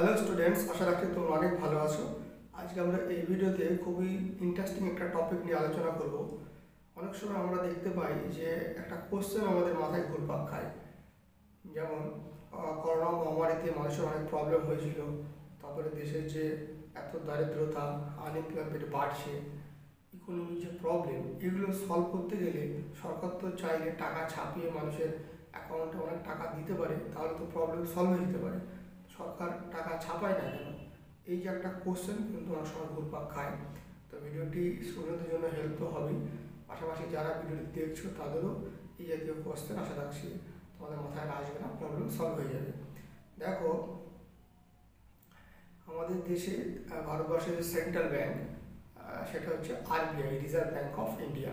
Hello students, আশা রাখি তোমরা অনেক ভালো আছো। আজকে আমরা এই ভিডিওতে খুবই ইন্টারেস্টিং একটা টপিক নিয়ে আলোচনা করব। অনেক সময় আমরা দেখতে পাই যে একটা কোশ্চেন আমাদের মাথায় ঘুরপাক খায়, যেমন করোনা মহামারীতে মানুষের অনেক প্রবলেম হয়েছিল। তারপরে দেশের যে এত দারিদ্রতা, আনএমপ্লয়মেন্ট বাড়ছে, ইকোনমিক যে প্রবলেম, এগুলো সলভ করতে গেলে সরকার তো চাইলে টাকা ছাপিয়ে মানুষের অ্যাকাউন্টে অনেক টাকা দিতে পারে, তাহলে তো প্রবলেম সলভ হয়ে যেতে পারে। সরকার টাকা ছাপায় না কেন? এই যে একটা কোশ্চেন কিন্তু অনেক সময় ঘুরপাক খায়। তো ভিডিওটি স্টুডেন্টদের জন্য হেল্প তো হবেই, পাশাপাশি যারা ভিডিওটি দেখছো তাদেরও এই জাতীয় কোশ্চেন আশা রাখছি তোমাদের মাথায় আসবে না, প্রবলেম সলভ হয়ে যাবে। দেখো, আমাদের দেশে ভারতবর্ষের যে সেন্ট্রাল ব্যাংক, সেটা হচ্ছে RBI, reserve bank of India.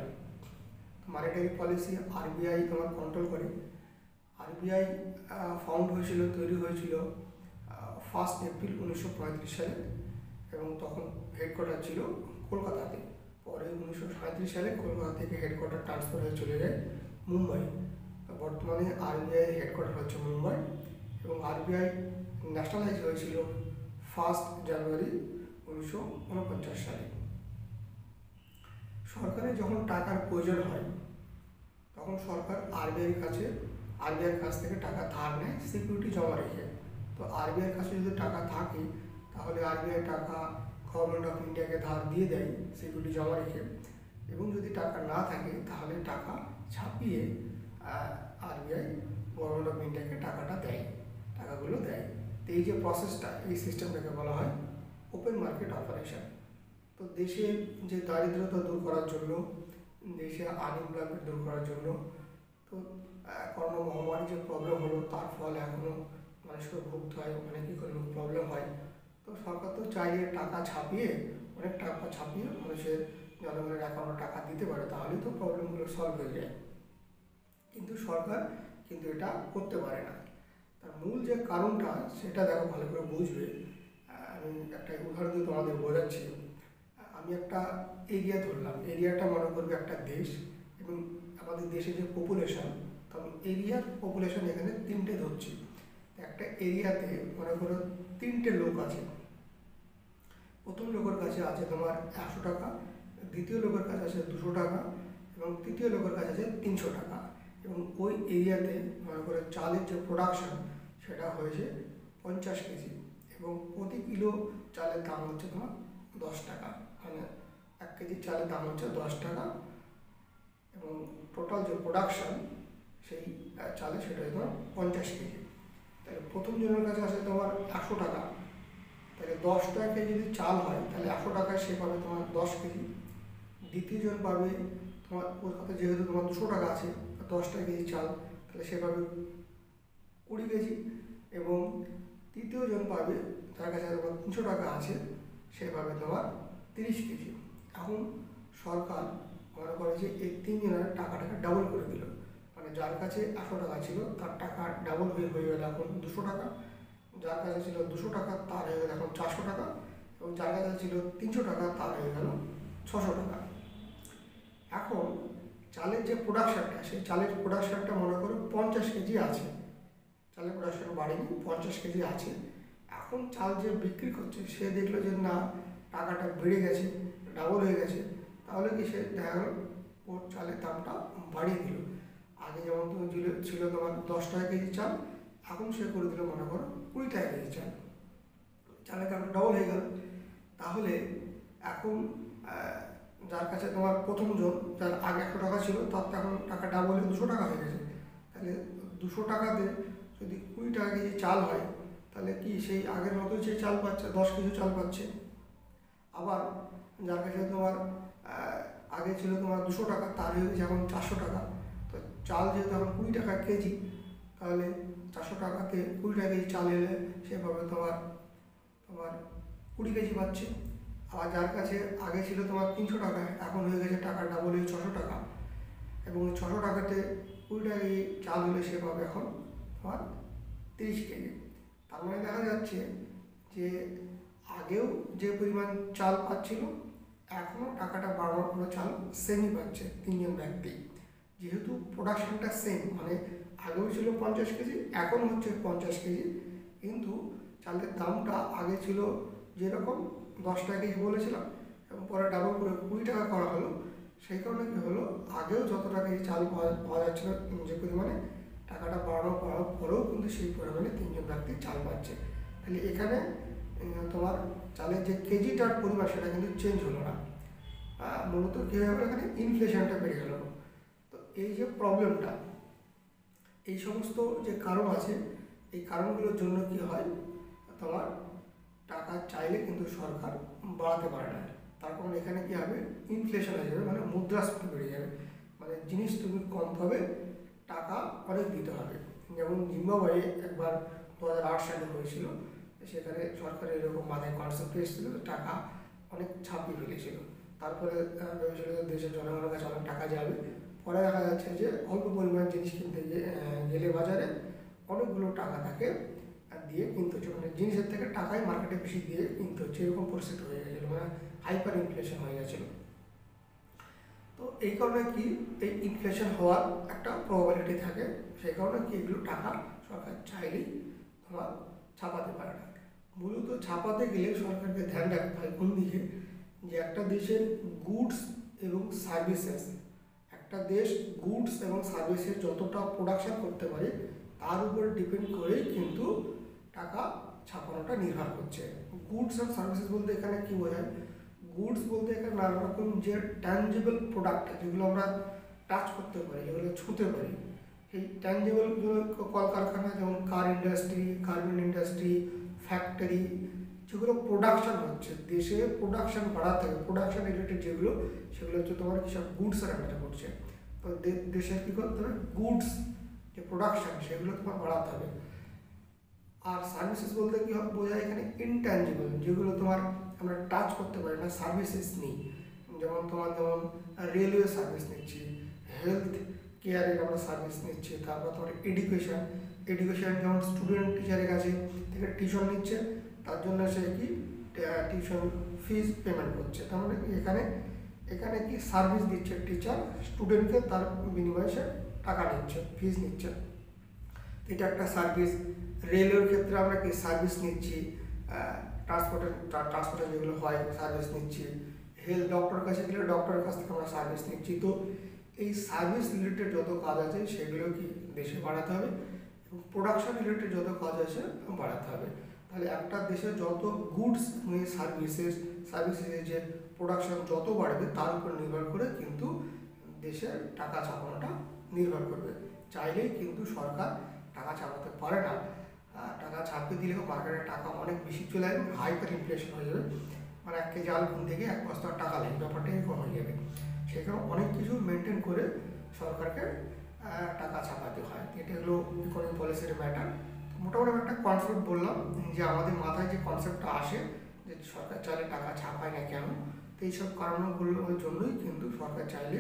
Monetary policy RBI তোমার কন্ট্রোল করে। আরবিআই ফাউন্ড হয়েছিল, তৈরি হয়েছিল 1 এপ্রিল 1935 সালে, এবং তখন হেডকোয়ার্টার ছিল কলকাতাতে। পরে 1937 সালে কলকাতা থেকে হেডকোয়ার্টার ট্রান্সফার হয়ে চলে যায় মুম্বাই। বর্তমানে আরবিআই হেডকোয়ার্টার হচ্ছে মুম্বাই, এবং আরবিআই ন্যাশনালাইজ হয়েছিল 1 জানুয়ারি 1949 সালে। সরকারের যখন টাকার প্রয়োজন হয় তখন সরকার আরবিআইয়ের কাছ থেকে টাকা ধার নেয়, সিকিউরিটি জমা রেখে। তো আরবিআইয়ের কাছে যদি টাকা থাকে তাহলে আরবিআই টাকা গভর্নমেন্ট অফ ইন্ডিয়াকে ধার দিয়ে দেয় সিকিউরিটি জমা রেখে, এবং যদি টাকা না থাকে তাহলে টাকা ছাপিয়ে আরবিআই গভর্নমেন্ট অফ ইন্ডিয়াকে টাকাগুলো দেয়। তো এই যে প্রসেসটা, এই সিস্টেমটাকে বলা হয় ওপেন মার্কেট অপারেশন। তো দেশের যে দারিদ্রতা দূর করার জন্য, দেশে আনএমপ্লয়মেন্ট দূর করার জন্য, তো করোনা মহামারী যে প্রবলেম হলো তার ফলে এখনও মানুষকে ভুগতে হয়, অনেক ইকোনমিক প্রবলেম হয়। তো সরকার তো চাইলে অনেক টাকা ছাপিয়ে মানুষের জনগণের অ্যাকাউন্টে টাকা দিতে পারে, তাহলেই তো প্রবলেমগুলো সলভ হয়ে যায়। কিন্তু সরকার এটা করতে পারে না। তার মূল যে কারণটা সেটা দেখো, ভালো করে বুঝবে। আমি একটা উদাহরণ দিয়ে তোমাদের বোঝাচ্ছি। আমি একটা এরিয়া ধরলাম, এরিয়াটা মনে করবে একটা দেশ, এবং আমাদের দেশে যে পপুলেশন, তো আমি এরিয়ার পপুলেশন এখানে 3টে ধরছি। একটা এরিয়াতে মনে করো 3টে লোক আছে। প্রথম লোকের কাছে আছে তোমার 100 টাকা, দ্বিতীয় লোকের কাছে আছে 200 টাকা, এবং তৃতীয় লোকের কাছে আছে 300 টাকা। এবং ওই এরিয়াতে মনে করো চালের যে প্রোডাকশন সেটা হয়েছে 50 কেজি, এবং প্রতি কিলো চালের দাম হচ্ছে তোমার 10 টাকা, মানে 1 কেজি চালের দাম হচ্ছে 10 টাকা, এবং টোটাল যে প্রোডাকশন সেই চালে সেটা হচ্ছে তোমার 50 কেজি। তাহলে প্রথম জনের কাছে আছে তোমার 100 টাকা, তাহলে 10 টাকায় যদি চাল হয় তাহলে 100 টাকায় সে পাবে তোমার 10 কেজি। দ্বিতীয় জন পাবে তোমার, ওর কাছে যেহেতু তোমার 200 টাকা আছে, 10 টাকা কেজি চাল, তাহলে সে পাবে 20 কেজি। এবং তৃতীয় জন পাবে, তার কাছে তোমার 300 টাকা আছে, সে পাবে তোমার 30 কেজি। এখন সরকার মনে করে যে এই 3 জনের টাকাটাকে ডাবল করে দিল, মানে যার কাছে 100 টাকা ছিল তার টাকা ডাবল হয়ে গেল এখন 200 টাকা, যার কাছে ছিল 200 টাকা তার হয়ে গেল এখন 400 টাকা, এবং যার কাছে ছিল 300 টাকা তার হয়ে গেল 600 টাকা। এখন চালের যে প্রোডাকশানটা, সেই চালের প্রোডাকশানটা মনে করো 50 কেজি আছে, চালের প্রোডাকশন বাড়েনি, 50 কেজি আছে। এখন চাল যে বিক্রি করছে সে দেখলো যে না, টাকাটা বেড়ে গেছে, ডাবল হয়ে গেছে, তাহলে কি সে দেখা গেল ওর চালের দামটা বাড়িয়ে দিল। আগে যেমন তুমি ছিল তোমার 10 টাকা কেজি চাল, এখন সে করে দিল মনে করো 20 টাকা কেজি চাল, চালের দামটা ডবল হয়ে গেল। তাহলে এখন যার কাছে তোমার প্রথম জন, যার আগে 100 টাকা ছিল, তার তো এখন টাকা ডাবল হয়ে 200 টাকা হয়ে গেছে। তাহলে 200 টাকাতে যদি 20 টাকা কেজি চাল হয়, তাহলে কি সেই আগের মতোই সে চাল পাচ্ছে, 10 কেজি চাল পাচ্ছে। আবার যার কাছে তোমার আগে ছিল তোমার 200 টাকা, তার হয়ে গেছে এখন 400 টাকা। তো চাল যেহেতু এখন 20 টাকা কেজি, তাহলে 400 টাকাতে 20 টাকা কেজি চাল এলে সে পাবে তোমার 20 কেজি পাচ্ছে। আবার যার কাছে আগে ছিল তোমার 300 টাকা, এখন হয়ে গেছে টাকা ডাবল হয়ে 600 টাকা, এবং 600 টাকাতে 20 টাকা কেজি চাল হলে সে পাবে এখন তোমার 30 কেজি। তার মানে দেখা যাচ্ছে যে আগেও যে পরিমাণ চাল পাচ্ছিল, এখনও টাকাটা বাড়ানোর কোনো চাল সেমই পাচ্ছে 3জন ব্যক্তি, যেহেতু প্রোডাকশানটা সেম, মানে আগেও ছিল 50 কেজি, এখন হচ্ছে 50 কেজি, কিন্তু চালের দামটা আগে ছিল যেরকম 10 টাকা কেজি বলেছিলাম, এবং পরে ডাবল করে 20 টাকা করা হলো। সেই কারণে কী হলো, আগেও যত টাকা এই চাল পাওয়া যাচ্ছিলো যে পরিমাণে, টাকাটা বাড়ানোর পরেও কিন্তু সেই পরিমাণে 3জন ব্যক্তি চাল পাচ্ছে। তাহলে এখানে তোমার চালের যে কেজিটার পরিমাণ সেটা কিন্তু চেঞ্জ হলো না। মূলত কী হয়ে গেলো, এখানে ইনফ্লেশনটা বেড়ে গেল। তো এই যে প্রবলেমটা, এই সমস্ত যে কারণ আছে, এই কারণগুলোর জন্য কি হয়, তোমার টাকা চাইলে কিন্তু সরকার বাড়াতে পারে না। তার কারণ এখানে কী হবে, ইনফ্লেশন হয়ে যাবে, মানে মুদ্রাস্ফীতি বেড়ে যাবে, মানে জিনিস তুমি কম হবে, টাকা অনেক দিতে হবে। যেমন জিম্বাবুয়ে একবার 2008 সালে হয়েছিল, সেখানে সরকার এরকম মাথায় কনসেপ্ট এসেছিল, টাকা অনেক ছাপিয়ে ফেলেছিল। তারপরে ভেবেছিল যে দেশের জনগণের কাছে অনেক টাকা যাবে, পরে দেখা যাচ্ছে যে অল্প পরিমাণ জিনিস কিনতে গেলে বাজারে অনেকগুলো টাকা তাকে দিয়ে কিনতে হচ্ছে, মানে জিনিসের থেকে টাকাই মার্কেটে বেশি দিয়ে কিনতে হচ্ছে, এরকম পরিস্থিতি হয়ে গেছিলো, মানে হাইপার ইনফ্লেশন হয়ে গেছিলো। তো এই কারণে কি, এই ইনফ্লেশন হওয়ার একটা প্রবাবিলিটি থাকে, সেই কারণে কি এগুলো টাকা সরকার চাইলেই তোমার ছাপাতে পারে না। মূলত ছাপাতে গেলে সরকারকে ধ্যান রাখতে হয় কোন দিকে, যে একটা দেশের গুডস এবং সার্ভিসেস, একটা দেশ গুডস এবং সার্ভিসেস যতটা প্রোডাকশন করতে পারে তার উপর ডিপেন্ড করেই কিন্তু টাকা ছাপানোটা নির্ভর করছে। গুডস অ্যান্ড সার্ভিসেস বলতে এখানে কী বোঝায়, গুডস বলতে এখানে নানা রকম যে ট্যাঞ্জেবল প্রোডাক্ট, যেগুলো আমরা টাচ করতে পারি, যেগুলো ছুঁতে পারি, এই ট্যাঞ্জেবলগুলো কলকারখানা, যেমন কার ইন্ডাস্ট্রি, গার্মেন্ট ইন্ডাস্ট্রি, ফ্যাক্টরি, যেগুলো প্রোডাকশান হচ্ছে, দেশে প্রোডাকশান বাড়াতে হবে, প্রোডাকশান রিলেটেড যেগুলো, সেগুলো হচ্ছে তোমার কিসব গুডসের আন্ডারে পড়ছে। তো দেশের কী করতে হবে, গুডস যে প্রোডাকশান সেগুলো তোমার বাড়াতে হবে। আর সার্ভিসেস বলতে কী বোঝায় এখানে, ইনট্যাঞ্জিবল, যেগুলো তোমার আমরা টাচ করতে পারি না, সার্ভিসেস নিই, যেমন রেলওয়ে সার্ভিস নিচ্ছি, হেলথ কেয়ারের আমরা সার্ভিস নিচ্ছি, তারপর তোমার এডুকেশন যেমন স্টুডেন্ট টিচারের কাছে থেকে টিউশন নিচ্ছে, তার জন্য সে কি টিউশন ফিজ পেমেন্ট করছে, তার মানে এখানে কি সার্ভিস দিচ্ছে টিচার স্টুডেন্টকে, তার বিনিময়ে সে টাকা নিচ্ছে, ফিজ নিচ্ছে, এটা একটা সার্ভিস। রেলওয়ের ক্ষেত্রে আমরা কি সার্ভিস নিচ্ছি, ট্রান্সপোর্টের যেগুলো হয় সার্ভিস নিচ্ছি, হেলথ ডক্টরের কাছে গেলে ডক্টরের কাছ থেকে আমরা সার্ভিস নিচ্ছি। তো এই সার্ভিস রিলেটেড যত কাজ আছে সেগুলো কি দেশে বাড়াতে হবে, এবং প্রোডাকশন রিলেটেড যত কাজ আছে বাড়াতে হবে। তাহলে একটা দেশের যত গুডস সার্ভিসেসের যে প্রোডাকশন যত বাড়বে তার উপর নির্ভর করে কিন্তু দেশের টাকা ছাপানোটা নির্ভর করবে। চাইলেই কিন্তু সরকার টাকা ছাপাতে পারে না, টাকা ছাপিয়ে দিলেও মার্কেটে টাকা অনেক বেশি চলে যাবে, হাইপার ইনফ্লেশন হয়ে যাবে, মানে 1 কেজি আলু কিনতে গিয়ে 1 বস্তা টাকা লাগবে, ব্যাপারটা এরকম হয়ে যাবে। সেখানে অনেক কিছু মেনটেন করে সরকারকে টাকা ছাপাতে হয়। এটা হলো ইকোনমিক পলিসির ম্যাটার। মোটামুটি একটা কনসেপ্ট বললাম, যে আমাদের মাথায় যে কনসেপ্টটা আসে যে সরকার চাইলে টাকা ছাপায় না কেন, তো এইসব কারণগুলোর জন্যই কিন্তু সরকার চাইলে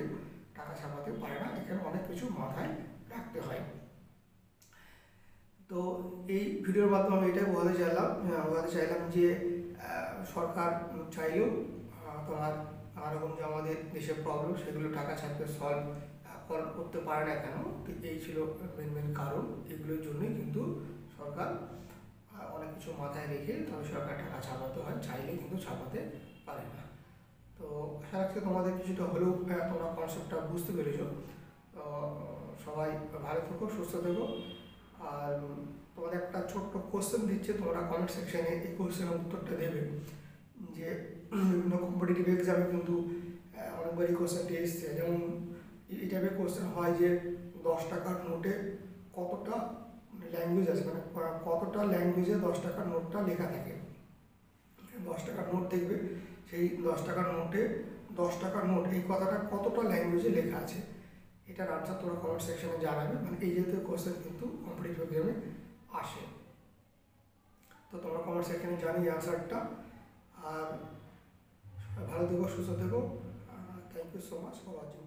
টাকা ছাপাতে পারে না, এখানে অনেক কিছু মাথায় রাখতে হয়। তো এই ভিডিওর মাধ্যমে আমি এটাই বলতে চাইলাম যে সরকার চাইলেও তোমার নানারকম যে আমাদের দেশের প্রবলেম সেগুলো টাকা ছাপিয়ে সলভ করতে পারে না কেন, তো এই ছিল মেন কারণ। এগুলোর জন্যই কিন্তু সরকার অনেক কিছু মাথায় রেখে তবে সরকার টাকা ছাপাতে হয়, চাইলে কিন্তু ছাপাতে পারে না। তো আশা রাখছি তোমাদের কিছুটা হলেও তোমরা কনসেপ্টটা বুঝতে পেরেছ। তো সবাই ভালো থেকো, সুস্থ থেকো। আর তোমাদের একটা ছোট্ট কোশ্চেন দিচ্ছে, তোমরা কমেন্ট সেকশানে এই কোশ্চেনের উত্তরটা দেবে, যে বিভিন্ন কম্পিটিটিভ এক্সামে কিন্তু অনেকবারই কোশ্চেনটি এসছে, যেমন এই টাইপের কোশ্চেন হয় যে 10 টাকার নোটে কতটা ল্যাঙ্গুয়েজ আছে, মানে কতটা ল্যাঙ্গুয়েজে 10 টাকার নোটটা লেখা থাকে। 10 টাকার নোট দেখবে, সেই 10 টাকার নোটে 10 টাকার নোট এই কথাটা কতটা ল্যাঙ্গুয়েজে লেখা আছে, এটার আনসার তোমরা কমেন্ট সেকশনে জানাবে। মানে এই জাতীয় কোশ্চেন কিন্তু কম্পিটিটিভ এক্সামে আসে, তো তোমরা কমেন্ট সেকশনে জানিয়ে আনসারটা। আর ভালো থেকো, সুস্থ থেকো। Thank you so much for watching.